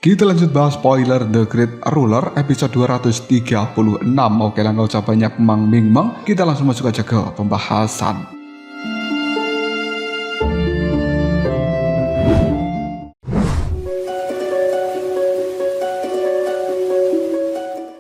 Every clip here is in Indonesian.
Kita lanjut bahas spoiler The Great Ruler episode 236. Oke lah, gak usah banyak meng-ming-meng, kita langsung masuk aja ke pembahasan.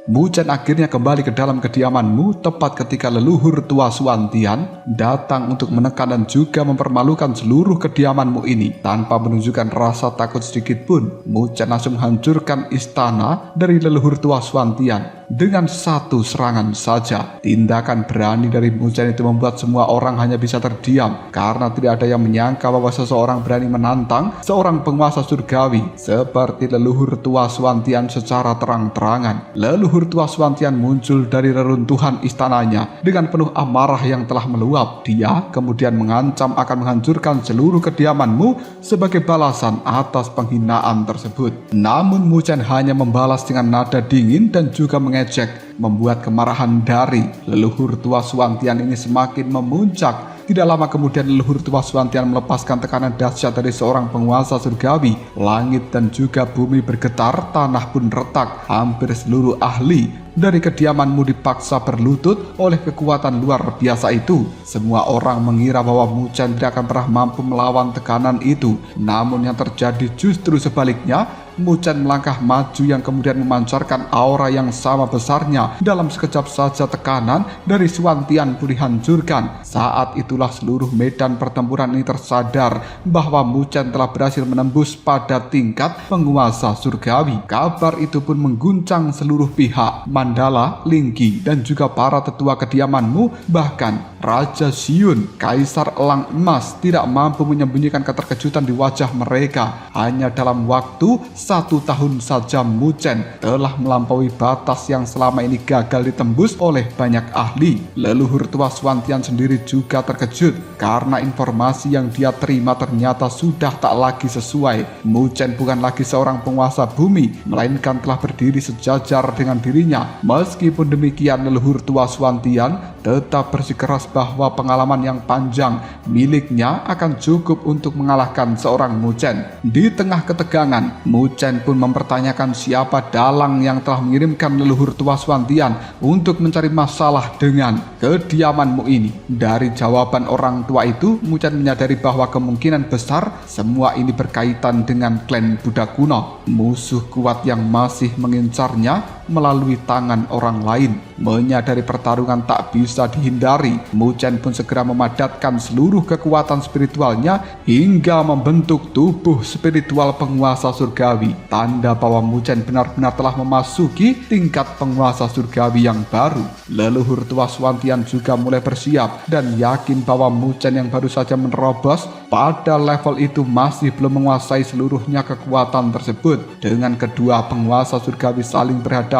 Mu Chen akhirnya kembali ke dalam kediamanmu tepat ketika leluhur tua Xuan Tian datang untuk menekan dan juga mempermalukan seluruh kediamanmu ini. Tanpa menunjukkan rasa takut sedikit pun, Mu Chen langsung menghancurkan istana dari leluhur tua Xuan Tian dengan satu serangan saja. Tindakan berani dari Mu Chen itu membuat semua orang hanya bisa terdiam karena tidak ada yang menyangka bahwa seseorang berani menantang seorang penguasa surgawi seperti leluhur tua Xuan Tian secara terang-terangan. Leluhur tua Xuan Tian muncul dari reruntuhan istananya dengan penuh amarah yang telah meluap. Dia kemudian mengancam akan menghancurkan seluruh kediamanmu sebagai balasan atas penghinaan tersebut. Namun Mu Chen hanya membalas dengan nada dingin dan juga mengejek, membuat kemarahan dari leluhur tua Xuan Tian ini semakin memuncak. Tidak lama kemudian leluhur tua Xuan Tian melepaskan tekanan dahsyat dari seorang penguasa surgawi. Langit dan juga bumi bergetar, tanah pun retak. Hampir seluruh ahli dari kediamanmu dipaksa berlutut oleh kekuatan luar biasa itu. Semua orang mengira bahwa Mu Chen tidak akan pernah mampu melawan tekanan itu. Namun yang terjadi justru sebaliknya. Mu Chen melangkah maju yang kemudian memancarkan aura yang sama besarnya. Dalam sekejap saja tekanan dari Xuan Tian pun dihancurkan. Saat itulah seluruh medan pertempuran ini tersadar bahwa Mu Chen telah berhasil menembus pada tingkat penguasa surgawi. Kabar itu pun mengguncang seluruh pihak. Mandala, Lingqi, dan juga para tetua kediamanmu, bahkan Raja Xiun, Kaisar Elang Emas tidak mampu menyembunyikan keterkejutan di wajah mereka. Hanya dalam waktu 1 tahun saja Mu Chen telah melampaui batas yang selama ini gagal ditembus oleh banyak ahli. Leluhur tua Xuan Tian sendiri juga terkejut karena informasi yang dia terima ternyata sudah tak lagi sesuai. Mu Chen bukan lagi seorang penguasa bumi, melainkan telah berdiri sejajar dengan dirinya. Meskipun demikian, leluhur tua Xuan Tian tetap bersikeras bahwa pengalaman yang panjang miliknya akan cukup untuk mengalahkan seorang Mu Chen. Di tengah ketegangan, Mu Chen pun mempertanyakan siapa dalang yang telah mengirimkan leluhur tua Xuan Tian untuk mencari masalah dengan kediamanmu ini. Dari jawaban orang tua itu, Mu Chen menyadari bahwa kemungkinan besar semua ini berkaitan dengan klan Buddha kuno, musuh kuat yang masih mengincarnya melalui tangan orang lain. Menyadari pertarungan tak bisa dihindari, Mu Chen pun segera memadatkan seluruh kekuatan spiritualnya hingga membentuk tubuh spiritual penguasa surgawi. Tanda bahwa Mu Chen benar-benar telah memasuki tingkat penguasa surgawi yang baru. Leluhur tua Xuan Tian juga mulai bersiap dan yakin bahwa Mu Chen yang baru saja menerobos pada level itu masih belum menguasai seluruhnya kekuatan tersebut. Dengan kedua penguasa surgawi saling berhadapan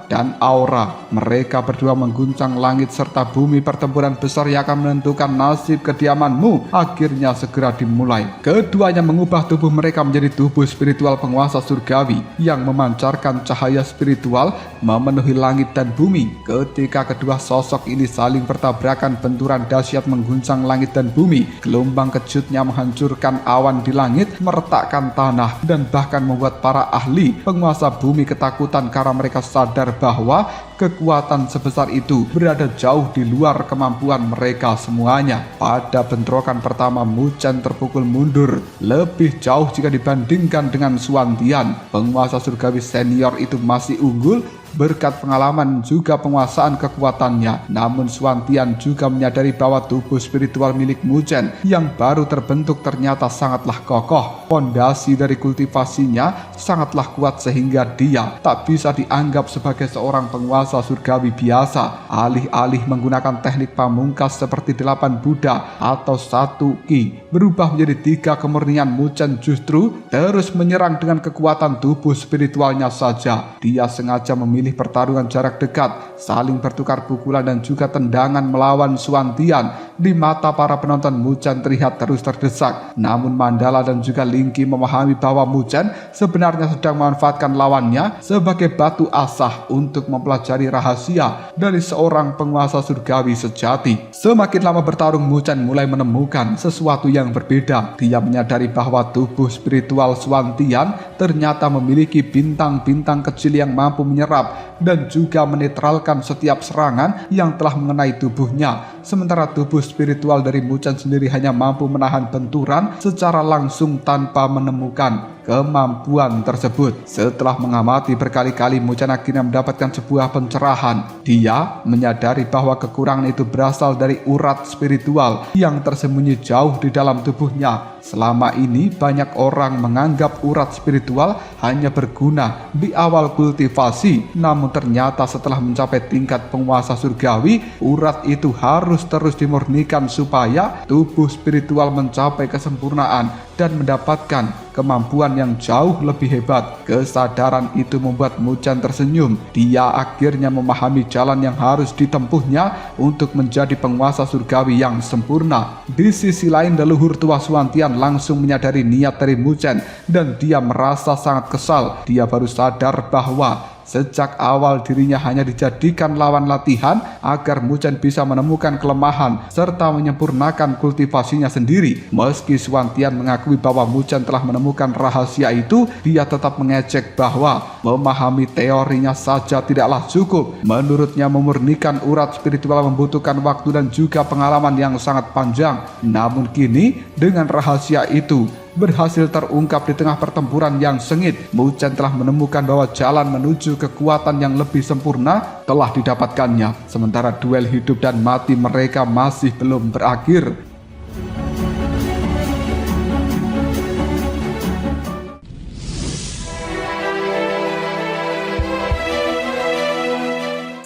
dan aura mereka berdua mengguncang langit serta bumi, pertempuran besar yang akan menentukan nasib kediamanmu akhirnya segera dimulai. Keduanya mengubah tubuh mereka menjadi tubuh spiritual penguasa surgawi yang memancarkan cahaya spiritual memenuhi langit dan bumi. Ketika kedua sosok ini saling bertabrakan, benturan dahsyat mengguncang langit dan bumi. Gelombang kejutnya menghancurkan awan di langit, meretakkan tanah, dan bahkan membuat para ahli penguasa bumi ketakutan karena mereka sadar bahwa kekuatan sebesar itu berada jauh di luar kemampuan mereka semuanya. Pada bentrokan pertama, Mu Chen terpukul mundur lebih jauh jika dibandingkan dengan Xuan Tian. Penguasa surgawi senior itu masih unggul berkat pengalaman juga penguasaan kekuatannya. Namun Xuan Tian juga menyadari bahwa tubuh spiritual milik Mu Chen yang baru terbentuk ternyata sangatlah kokoh. Fondasi dari kultivasinya sangatlah kuat sehingga dia tak bisa dianggap sebagai seorang penguasa surgawi biasa. Alih-alih menggunakan teknik pamungkas seperti 8 Buddha atau 1 Qi berubah menjadi 3 kemurnian, Mu Chen justru terus menyerang dengan kekuatan tubuh spiritualnya saja. Dia sengaja memilih pertarungan jarak dekat, saling bertukar pukulan dan juga tendangan melawan Xuan Tian. Di mata para penonton, Mu Chen terlihat terus terdesak. Namun Mandala dan juga Lingqi memahami bahwa Mu Chen sebenarnya sedang memanfaatkan lawannya sebagai batu asah untuk mempelajari rahasia dari seorang penguasa surgawi sejati. Semakin lama bertarung, Mu Chen mulai menemukan sesuatu yang berbeda. Dia menyadari bahwa tubuh spiritual Xuan Tian ternyata memiliki bintang-bintang kecil yang mampu menyerap dan juga menetralkan setiap serangan yang telah mengenai tubuhnya. Sementara tubuh spiritual dari Mu Chen sendiri hanya mampu menahan benturan secara langsung tanpa menemukan kemampuan tersebut. Setelah mengamati berkali-kali, Mu Chen akhirnya mendapatkan sebuah pencerahan. Dia menyadari bahwa kekurangan itu berasal dari urat spiritual yang tersembunyi jauh di dalam tubuhnya. Selama ini banyak orang menganggap urat spiritual hanya berguna di awal kultivasi, namun ternyata setelah mencapai tingkat penguasa surgawi, urat itu harus terus dimurnikan supaya tubuh spiritual mencapai kesempurnaan dan mendapatkan kemampuan yang jauh lebih hebat. Kesadaran itu membuat Mu Chen tersenyum. Dia akhirnya memahami jalan yang harus ditempuhnya untuk menjadi penguasa surgawi yang sempurna. Di sisi lain, leluhur tua Suantian langsung menyadari niat dari Mu Chen dan dia merasa sangat kesal. Dia baru sadar bahwa sejak awal dirinya hanya dijadikan lawan latihan agar Mu Chen bisa menemukan kelemahan serta menyempurnakan kultivasinya sendiri. Meski Suantian mengakui bahwa Mu Chen telah menemukan rahasia itu, dia tetap mengejek bahwa memahami teorinya saja tidaklah cukup. Menurutnya memurnikan urat spiritual membutuhkan waktu dan juga pengalaman yang sangat panjang. Namun kini dengan rahasia itu berhasil terungkap di tengah pertempuran yang sengit, Mu Chen telah menemukan bahwa jalan menuju kekuatan yang lebih sempurna telah didapatkannya. Sementara duel hidup dan mati mereka masih belum berakhir.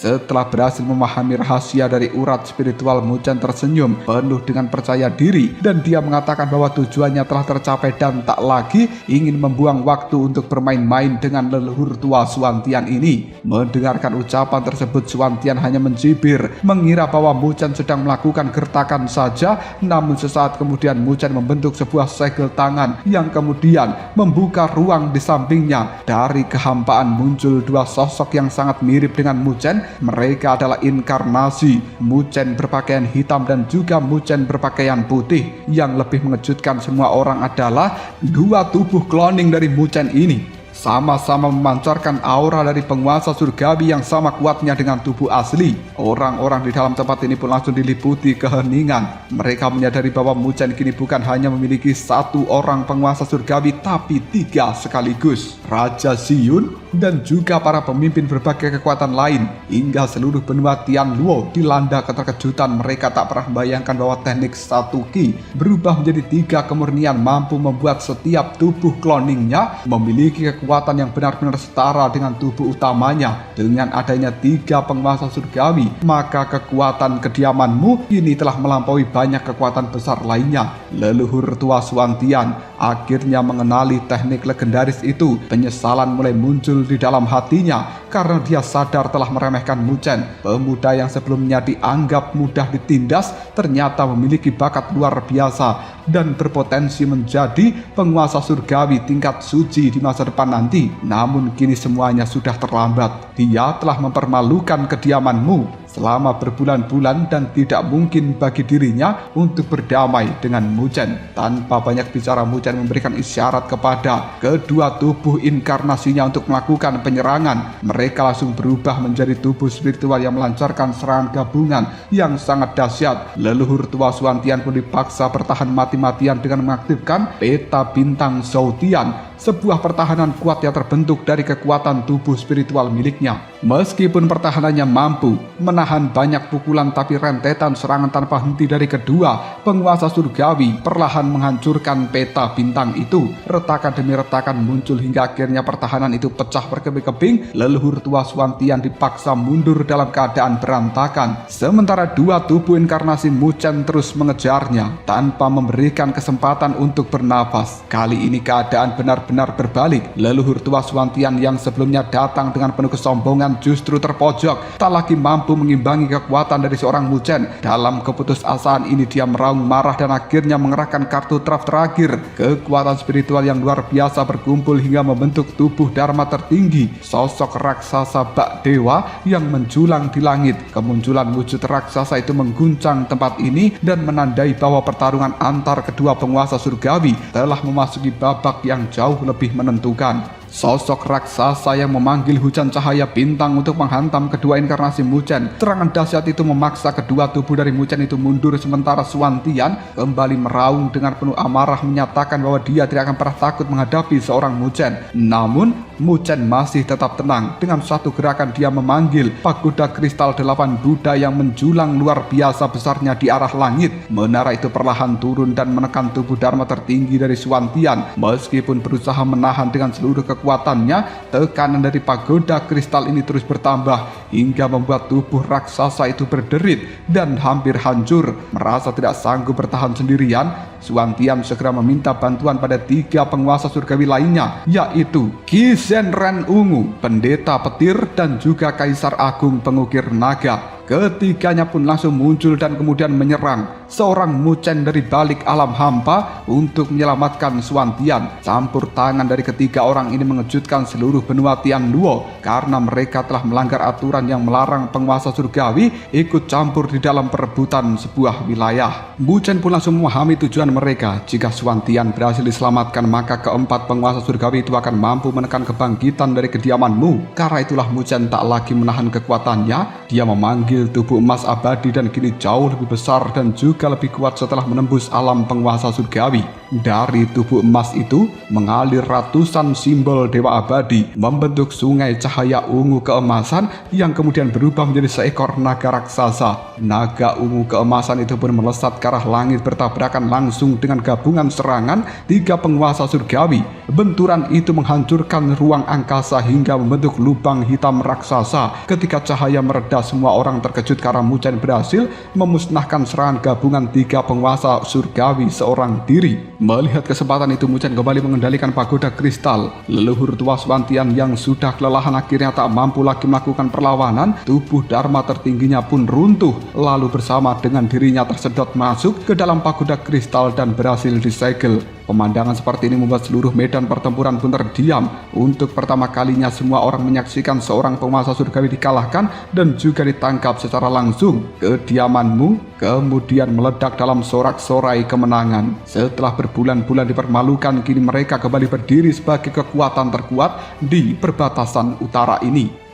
Setelah berhasil memahami rahasia dari urat spiritual, Mu Chen tersenyum penuh dengan percaya diri dan dia mengatakan bahwa tujuannya telah tercapai dan tak lagi ingin membuang waktu untuk bermain-main dengan leluhur tua Suantian ini. Mendengarkan ucapan tersebut, Suantian hanya mencibir, mengira bahwa Mu Chen sedang melakukan gertakan saja. Namun sesaat kemudian Mu Chen membentuk sebuah segel tangan yang kemudian membuka ruang di sampingnya. Dari kehampaan muncul dua sosok yang sangat mirip dengan Mu Chen. Mereka adalah inkarnasi. Mu Chen berpakaian hitam dan juga Mu Chen berpakaian putih. Yang lebih mengejutkan semua orang adalah dua tubuh kloning dari Mu Chen ini sama-sama memancarkan aura dari penguasa surgawi yang sama kuatnya dengan tubuh asli. Orang-orang di dalam tempat ini pun langsung diliputi keheningan. Mereka menyadari bahwa Mu Chen kini bukan hanya memiliki satu orang penguasa surgawi, tapi tiga sekaligus. Raja Xiyun dan juga para pemimpin berbagai kekuatan lain, hingga seluruh benua Tianluo dilanda keterkejutan. Mereka tak pernah membayangkan bahwa teknik satu Qi berubah menjadi tiga kemurnian mampu membuat setiap tubuh kloningnya memiliki kekuatan yang benar-benar setara dengan tubuh utamanya. Dengan adanya tiga penguasa surgawi, maka kekuatan kediamanmu kini telah melampaui banyak kekuatan besar lainnya. Leluhur tua Suantian akhirnya mengenali teknik legendaris itu. Penyesalan mulai muncul di dalam hatinya karena dia sadar telah meremehkan Mu Chen. Pemuda yang sebelumnya dianggap mudah ditindas ternyata memiliki bakat luar biasa dan berpotensi menjadi penguasa surgawi tingkat suci di masa depan nanti. Namun kini semuanya sudah terlambat. Dia telah mempermalukan kediamanmu selama berbulan-bulan dan tidak mungkin bagi dirinya untuk berdamai dengan Mu Chen. Tanpa banyak bicara, Mu Chen memberikan isyarat kepada kedua tubuh inkarnasinya untuk melakukan penyerangan. Mereka langsung berubah menjadi tubuh spiritual yang melancarkan serangan gabungan yang sangat dahsyat. Leluhur tua Suantian pun dipaksa bertahan mati-matian dengan mengaktifkan peta bintang Zhoutian, sebuah pertahanan kuat yang terbentuk dari kekuatan tubuh spiritual miliknya. Meskipun pertahanannya mampu menahan banyak pukulan, tapi rentetan serangan tanpa henti dari kedua penguasa surgawi perlahan menghancurkan peta bintang itu. Retakan demi retakan muncul hingga akhirnya pertahanan itu pecah berkeping-keping. Leluhur tua Suantian dipaksa mundur dalam keadaan berantakan. Sementara dua tubuh inkarnasi Mu Chen terus mengejarnya tanpa memberikan kesempatan untuk bernafas. Kali ini keadaan benar-benar berbalik. Leluhur tua Suantian yang sebelumnya datang dengan penuh kesombongan justru terpojok, tak lagi mampu mengimbangi kekuatan dari seorang Mu Chen. Dalam keputusasaan ini dia meraung marah dan akhirnya mengerahkan kartu traf terakhir. Kekuatan spiritual yang luar biasa berkumpul hingga membentuk tubuh Dharma tertinggi, sosok raksasa bak dewa yang menjulang di langit. Kemunculan wujud raksasa itu mengguncang tempat ini dan menandai bahwa pertarungan antar kedua penguasa surgawi telah memasuki babak yang jauh lebih menentukan. Sosok raksasa yang memanggil hujan cahaya bintang untuk menghantam kedua inkarnasi Mu-Chen. Serangan dahsyat itu memaksa kedua tubuh dari Mu-Chen itu mundur, sementara Suantian kembali meraung dengan penuh amarah menyatakan bahwa dia tidak akan pernah takut menghadapi seorang Mu-Chen. Namun Mu-Chen masih tetap tenang. Dengan satu gerakan dia memanggil pagoda kristal 8 Buddha yang menjulang luar biasa besarnya di arah langit. Menara itu perlahan turun dan menekan tubuh Dharma tertinggi dari Suantian. Meskipun berusaha menahan dengan seluruh kekuatannya, tekanan dari pagoda kristal ini terus bertambah hingga membuat tubuh raksasa itu berderit dan hampir hancur. Merasa tidak sanggup bertahan sendirian, Suantian segera meminta bantuan pada 3 penguasa surgawi lainnya, yaitu Qi Zhenren Ungu, pendeta petir, dan juga Kaisar Agung pengukir naga. Ketiganya pun langsung muncul dan kemudian menyerang seorang Mu-Chen dari balik alam hampa untuk menyelamatkan Suantian. Campur tangan dari ketiga orang ini mengejutkan seluruh benua Tianluo karena mereka telah melanggar aturan yang melarang penguasa surgawi ikut campur di dalam perebutan sebuah wilayah. Mu-Chen pun langsung memahami tujuan mereka. Jika Suantian berhasil diselamatkan, maka keempat penguasa surgawi itu akan mampu menekan kebangkitan dari kediaman Mu. Karena itulah Mu-Chen tak lagi menahan kekuatannya. Dia memanggil tubuh emas abadi dan kini jauh lebih besar dan juga lebih kuat setelah menembus alam penguasa surgawi. Dari tubuh emas itu mengalir ratusan simbol dewa abadi membentuk sungai cahaya ungu keemasan yang kemudian berubah menjadi seekor naga raksasa. Naga ungu keemasan itu pun melesat ke arah langit bertabrakan langsung dengan gabungan serangan 3 penguasa surgawi. Benturan itu menghancurkan ruang angkasa hingga membentuk lubang hitam raksasa. Ketika cahaya mereda, semua orang terkejut karena Mu-Chen berhasil memusnahkan serangan gabungan 3 penguasa surgawi seorang diri. Melihat kesempatan itu, Mu-Chen kembali mengendalikan pagoda kristal. Leluhur tua Suantian yang sudah kelelahan akhirnya tak mampu lagi melakukan perlawanan. Tubuh Dharma tertingginya pun runtuh, lalu bersama dengan dirinya tersedot masuk ke dalam pagoda kristal dan berhasil disegel. Pemandangan seperti ini membuat seluruh medan pertempuran pun terdiam. Untuk pertama kalinya semua orang menyaksikan seorang penguasa surgawi dikalahkan dan juga ditangkap secara langsung. Kediaman Mu kemudian meledak dalam sorak-sorai kemenangan. Setelah berbulan-bulan dipermalukan, kini mereka kembali berdiri sebagai kekuatan terkuat di perbatasan utara ini.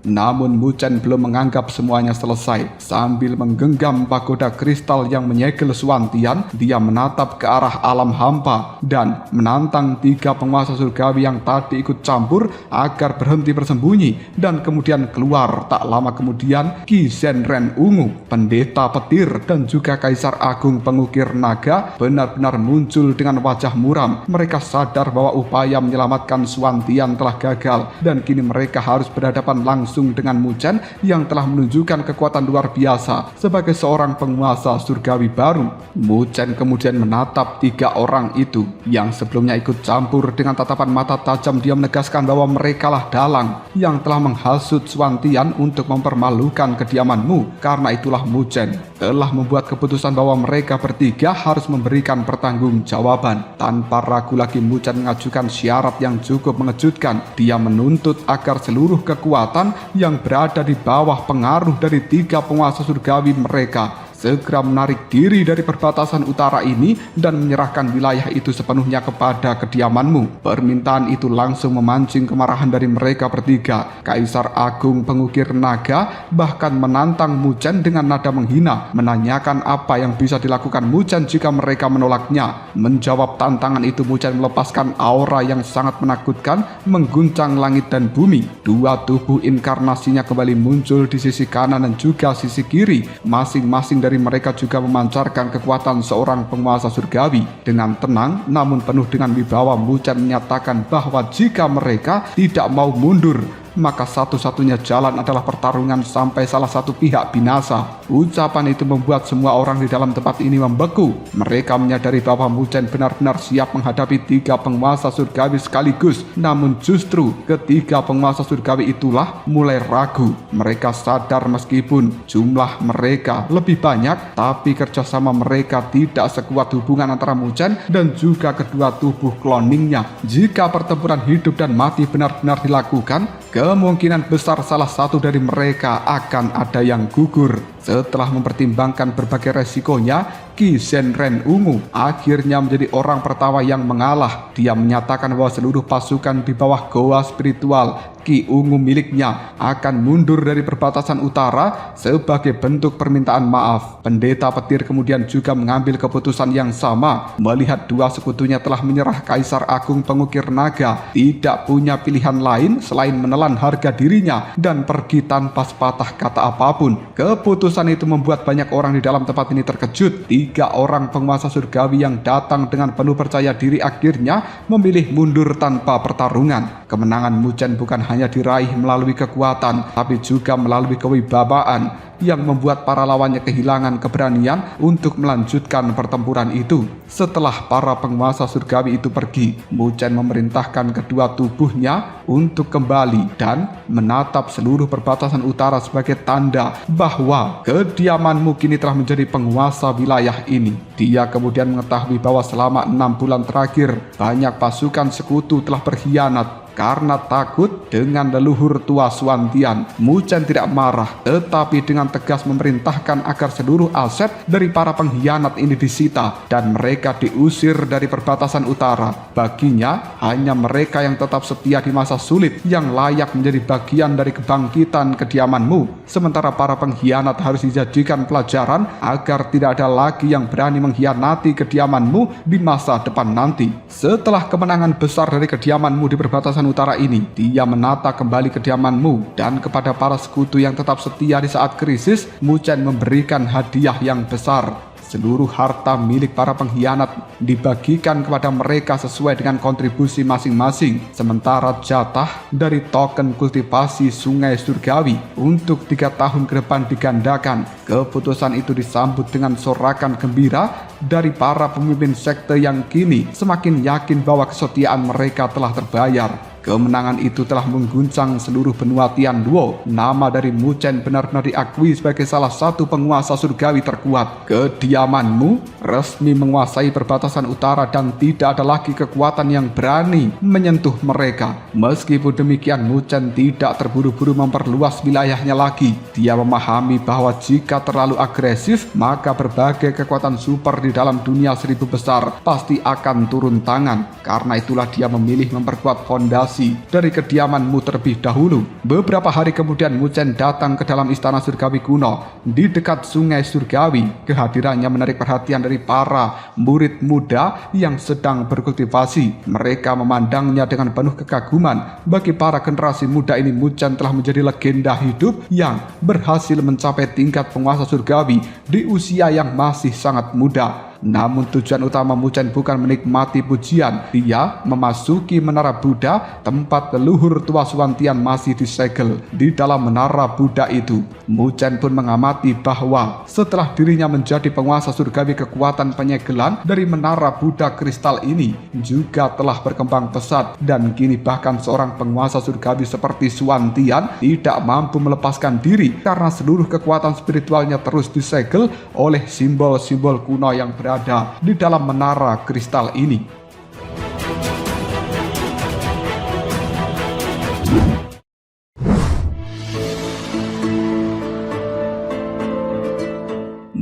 Namun Mu-Chen belum menganggap semuanya selesai. Sambil menggenggam pagoda kristal yang menyegel Suantian, dia menatap ke arah alam hampa dan menantang 3 penguasa surgawi yang tadi ikut campur agar berhenti bersembunyi. Dan kemudian keluar. Tak lama kemudian, Qi Zhenren Ungu, pendeta petir, dan juga Kaisar Agung pengukir naga benar-benar muncul dengan wajah muram. Mereka sadar bahwa upaya menyelamatkan Suantian telah gagal dan kini mereka harus berhadapan langsung dengan Mu-Chen yang telah menunjukkan kekuatan luar biasa sebagai seorang penguasa surgawi baru. Mu-Chen kemudian menatap 3 orang itu yang sebelumnya ikut campur. Dengan tatapan mata tajam dia menegaskan bahwa merekalah dalang yang telah menghasut Suantian untuk mempermalukan kediaman Mu. Karena itulah Mu-Chen telah membuat keputusan bahwa mereka bertiga harus memberikan pertanggungjawaban. Tanpa ragu lagi Mu-Chen mengajukan syarat yang cukup mengejutkan. Dia menuntut agar seluruh kekuatan yang berada di bawah pengaruh dari 3 penguasa surgawi mereka segera menarik diri dari perbatasan utara ini dan menyerahkan wilayah itu sepenuhnya kepada kediamanmu. Permintaan itu langsung memancing kemarahan dari mereka bertiga. Kaisar Agung pengukir naga bahkan menantang Mu-Chen dengan nada menghina, menanyakan apa yang bisa dilakukan Mu-Chen jika mereka menolaknya. Menjawab tantangan itu, Mu-Chen melepaskan aura yang sangat menakutkan mengguncang langit dan bumi. 2 tubuh inkarnasinya kembali muncul di sisi kanan dan juga sisi kiri. Masing-masing dari mereka juga memancarkan kekuatan seorang penguasa surgawi. Dengan tenang namun penuh dengan wibawa, Mu-Chen menyatakan bahwa jika mereka tidak mau mundur, maka satu-satunya jalan adalah pertarungan sampai salah satu pihak binasa. Ucapan itu membuat semua orang di dalam tempat ini membeku. Mereka menyadari bahwa Mu-Chen benar-benar siap menghadapi 3 penguasa surgawi sekaligus. Namun justru ketiga penguasa surgawi itulah mulai ragu. Mereka sadar meskipun jumlah mereka lebih banyak, tapi kerjasama mereka tidak sekuat hubungan antara Mu-Chen dan juga kedua tubuh kloningnya. Jika pertempuran hidup dan mati benar-benar dilakukan, kemungkinan besar salah satu dari mereka akan ada yang gugur. Setelah mempertimbangkan berbagai resikonya, Ki Senren Ungu akhirnya menjadi orang pertama yang mengalah. Dia menyatakan bahwa seluruh pasukan di bawah goa spiritual Ki Ungu miliknya akan mundur dari perbatasan utara sebagai bentuk permintaan maaf. Pendeta petir kemudian juga mengambil keputusan yang sama. Melihat dua sekutunya telah menyerah, Kaisar Agung Pengukir Naga tidak punya pilihan lain selain menelan harga dirinya dan pergi tanpa sepatah kata apapun. Keputusan itu membuat banyak orang di dalam tempat ini terkejut. 3 orang penguasa surgawi yang datang dengan penuh percaya diri akhirnya memilih mundur tanpa pertarungan. Kemenangan Muzhen bukan hanya diraih melalui kekuatan, tapi juga melalui kewibawaan yang membuat para lawannya kehilangan keberanian untuk melanjutkan pertempuran itu. Setelah para penguasa surgawi itu pergi, Muzhen memerintahkan kedua tubuhnya untuk kembali dan menatap seluruh perbatasan utara sebagai tanda bahwa kediamanmu kini telah menjadi penguasa wilayah ini. Dia kemudian mengetahui bahwa selama 6 bulan terakhir banyak pasukan sekutu telah berkhianat. Karena takut dengan leluhur tua Suantian, Muzhen tidak marah, tetapi dengan tegas memerintahkan agar seluruh aset dari para pengkhianat ini disita dan mereka diusir dari perbatasan utara. Baginya, hanya mereka yang tetap setia di masa sulit yang layak menjadi bagian dari kebangkitan kediamanmu. Sementara para pengkhianat harus dijadikan pelajaran agar tidak ada lagi yang berani mengkhianati kediamanmu di masa depan nanti. Setelah kemenangan besar dari kediamanmu di perbatasan utara ini, dia menata kembali kediamanmu, dan kepada para sekutu yang tetap setia di saat krisis, Muzhen memberikan hadiah yang besar. Seluruh harta milik para pengkhianat dibagikan kepada mereka sesuai dengan kontribusi masing-masing, sementara jatah dari token kultivasi Sungai Surgawi untuk 3 tahun ke depan digandakan. Keputusan itu disambut dengan sorakan gembira dari para pemimpin sekte yang kini semakin yakin bahwa kesetiaan mereka telah terbayar. Kemenangan itu telah mengguncang seluruh benua Tianluo. Nama dari Muzhen benar-benar diakui sebagai salah satu penguasa surgawi terkuat. Kediamanmu resmi menguasai perbatasan utara dan tidak ada lagi kekuatan yang berani menyentuh mereka. Meskipun demikian, Muzhen tidak terburu-buru memperluas wilayahnya lagi. Dia memahami bahwa jika terlalu agresif, maka berbagai kekuatan super di dalam dunia 1000 besar pasti akan turun tangan. Karena itulah dia memilih memperkuat fondasi dari kediamanmu terlebih dahulu. Beberapa hari kemudian Muzhen datang ke dalam istana surgawi kuno di dekat Sungai Surgawi. Kehadirannya menarik perhatian dari para murid muda yang sedang berkultivasi. Mereka memandangnya dengan penuh kekaguman. Bagi para generasi muda ini, Muzhen telah menjadi legenda hidup yang berhasil mencapai tingkat penguasa surgawi di usia yang masih sangat muda. Namun tujuan utama Muzhen bukan menikmati pujian. Dia memasuki menara Buddha, tempat leluhur tua Suantian masih disegel. Di dalam menara Buddha itu, Muzhen pun mengamati bahwa setelah dirinya menjadi penguasa surgawi, kekuatan penyegelan dari menara Buddha kristal ini juga telah berkembang pesat, dan kini bahkan seorang penguasa surgawi seperti Suantian tidak mampu melepaskan diri karena seluruh kekuatan spiritualnya terus disegel oleh simbol-simbol kuno yang berada di dalam menara kristal ini.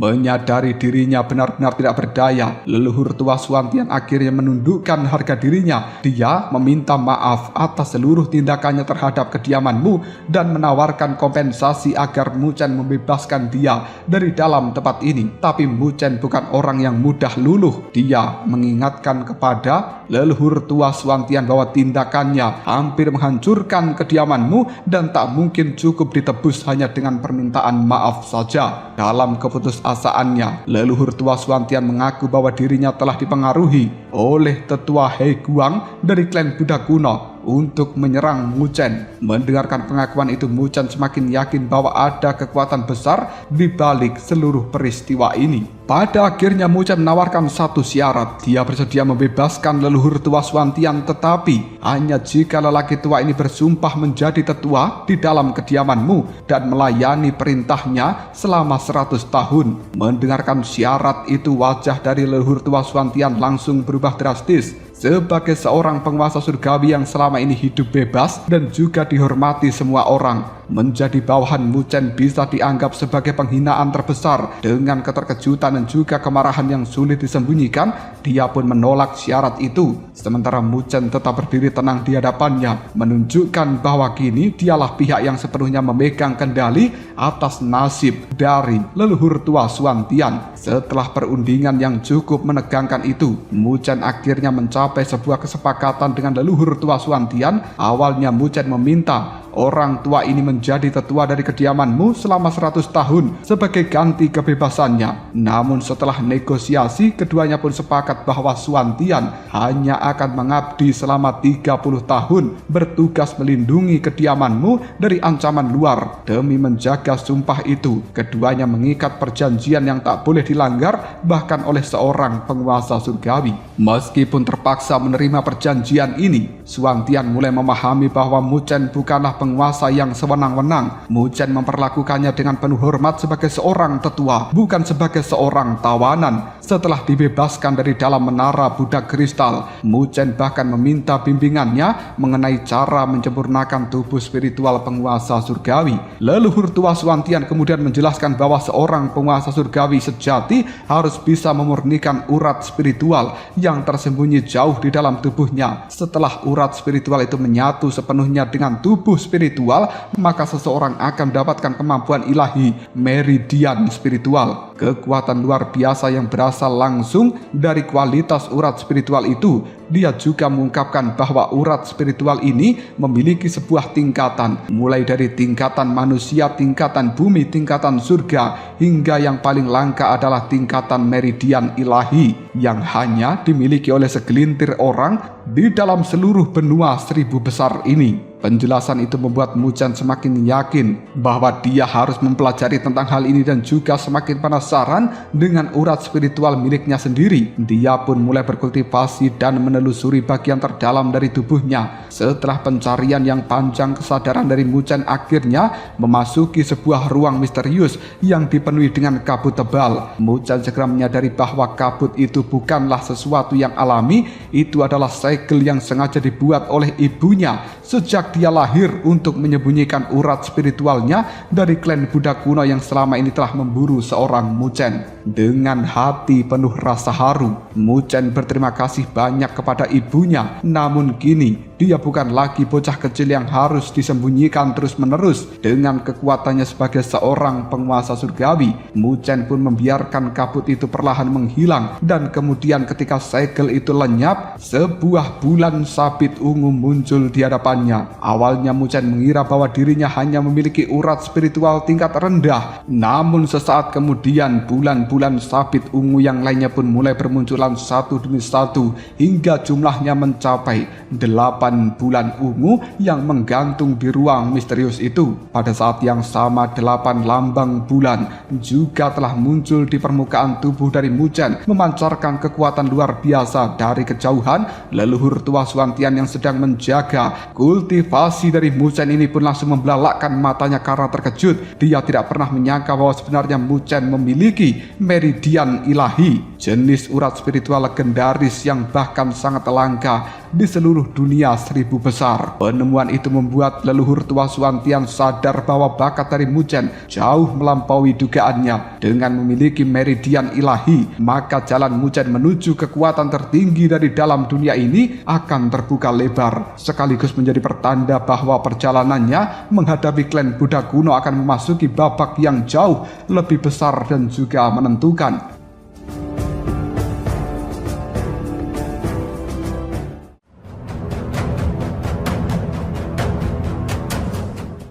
Menyadari dirinya benar-benar tidak berdaya, leluhur tua Suantian akhirnya menundukkan harga dirinya. Dia meminta maaf atas seluruh tindakannya terhadap kediamanmu dan menawarkan kompensasi agar Muzhen membebaskan dia dari dalam tempat ini. Tapi Muzhen bukan orang yang mudah luluh. Dia mengingatkan kepada leluhur tua Suantian bahwa tindakannya hampir menghancurkan kediamanmu dan tak mungkin cukup ditebus hanya dengan permintaan maaf saja. Dalam keputusasaannya, leluhur tua Suantian mengaku bahwa dirinya telah dipengaruhi oleh tetua He Guang dari klan Buddha kuno untuk menyerang Muzhen. Mendengarkan pengakuan itu, Muzhen semakin yakin bahwa ada kekuatan besar di balik seluruh peristiwa ini. Pada akhirnya Muzhen menawarkan satu syarat. Dia bersedia membebaskan leluhur tua Suantian, tetapi hanya jika lelaki tua ini bersumpah menjadi tetua di dalam kediamanmu dan melayani perintahnya selama 100 tahun. Mendengarkan syarat itu, wajah dari leluhur tua Suantian langsung berubah drastis. Sebagai seorang penguasa surgawi yang selama ini hidup bebas dan juga dihormati semua orang, Menjadi bawahan Muchen bisa dianggap sebagai penghinaan terbesar. Dengan keterkejutan dan juga kemarahan yang sulit disembunyikan, dia pun menolak syarat itu. Sementara Muchen tetap berdiri tenang di hadapannya, menunjukkan bahwa kini dialah pihak yang sepenuhnya memegang kendali atas nasib dari leluhur tua Xuantian. Setelah perundingan yang cukup menegangkan itu, Muchen akhirnya mencapai sebuah kesepakatan dengan leluhur tua Xuantian. Awalnya Muchen meminta orang tua ini menjadi tetua dari kediamanmu selama 100 tahun sebagai ganti kebebasannya. Namun setelah negosiasi, keduanya pun sepakat bahwa Xuantian hanya akan mengabdi selama 30 tahun, bertugas melindungi kediamanmu dari ancaman luar. Demi menjaga sumpah itu, keduanya mengikat perjanjian yang tak boleh dilanggar bahkan oleh seorang penguasa surgawi. Meskipun terpaksa menerima perjanjian ini, Xuantian mulai memahami bahwa Muchen bukanlah penguasa yang sewenang-wenang. Muchen memperlakukannya dengan penuh hormat sebagai seorang tetua, bukan sebagai seorang tawanan. Setelah dibebaskan dari dalam menara budak kristal, Muchen bahkan meminta bimbingannya mengenai cara menyempurnakan tubuh spiritual penguasa surgawi. Leluhur tua Xuantian kemudian menjelaskan bahwa seorang penguasa surgawi sejati harus bisa memurnikan urat spiritual yang tersembunyi jauh di dalam tubuhnya. Setelah urat spiritual itu menyatu sepenuhnya dengan tubuh spiritual, maka seseorang akan mendapatkan kemampuan ilahi, meridian spiritual. Kekuatan luar biasa yang berasal langsung dari kualitas urat spiritual itu. Dia juga mengungkapkan bahwa urat spiritual ini memiliki sebuah tingkatan, mulai dari tingkatan manusia, tingkatan bumi, tingkatan surga, hingga yang paling langka adalah tingkatan meridian ilahi yang hanya dimiliki oleh segelintir orang di dalam seluruh benua 1000 besar ini. Penjelasan itu membuat Muchen semakin yakin bahwa dia harus mempelajari tentang hal ini dan juga semakin penasaran dengan urat spiritual miliknya sendiri. Dia pun mulai berkultivasi dan menelusuri bagian terdalam dari tubuhnya. Setelah pencarian yang panjang, kesadaran dari Muchen akhirnya memasuki sebuah ruang misterius yang dipenuhi dengan kabut tebal. Muchen segera menyadari bahwa kabut itu bukanlah sesuatu yang alami, itu adalah segel yang sengaja dibuat oleh ibunya sejak dia lahir untuk menyembunyikan urat spiritualnya dari klan Buddha kuno yang selama ini telah memburu seorang Muchen. Dengan hati penuh rasa haru, Muchen berterima kasih banyak kepada ibunya. Namun kini dia bukan lagi bocah kecil yang harus disembunyikan terus-menerus. Dengan kekuatannya sebagai seorang penguasa surgawi, Muchen pun membiarkan kabut itu perlahan menghilang, dan kemudian ketika segel itu lenyap, sebuah bulan sabit ungu muncul di hadapannya. Awalnya Muchen mengira bahwa dirinya hanya memiliki urat spiritual tingkat rendah. Namun sesaat kemudian bulan-bulan sabit ungu yang lainnya pun mulai bermunculan satu demi satu hingga jumlahnya mencapai 8 bulan ungu yang menggantung di ruang misterius itu. Pada saat yang sama 8 lambang bulan juga telah muncul di permukaan tubuh dari Muchen, memancarkan kekuatan luar biasa. Dari kejauhan, leluhur tua Xuantian yang sedang menjaga kultivasi dari Muchen ini pun langsung membelalakkan matanya karena terkejut. Dia tidak pernah menyangka bahwa sebenarnya Muchen memiliki meridian ilahi, jenis urat spiritual legendaris yang bahkan sangat langka di seluruh dunia 1000 besar. Penemuan itu membuat leluhur tua Xuantian sadar bahwa bakat dari Muchen jauh melampaui dugaannya. Dengan memiliki meridian ilahi, maka jalan Muchen menuju kekuatan tertinggi dari dalam dunia ini akan terbuka lebar, sekaligus menjadi pertanda bahwa perjalanannya menghadapi klan Buddha kuno akan memasuki babak yang jauh lebih besar dan juga menentukan.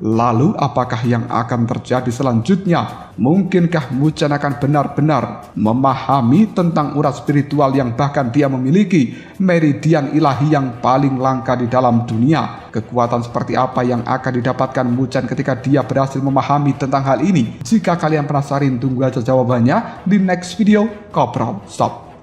Lalu apakah yang akan terjadi selanjutnya? Mungkinkah Muchen akan benar-benar memahami tentang urat spiritual yang bahkan dia memiliki meridian ilahi yang paling langka di dalam dunia? Kekuatan seperti apa yang akan didapatkan Muchen ketika dia berhasil memahami tentang hal ini? Jika kalian penasaran, tunggu aja jawabannya di next video. Koprol Stop.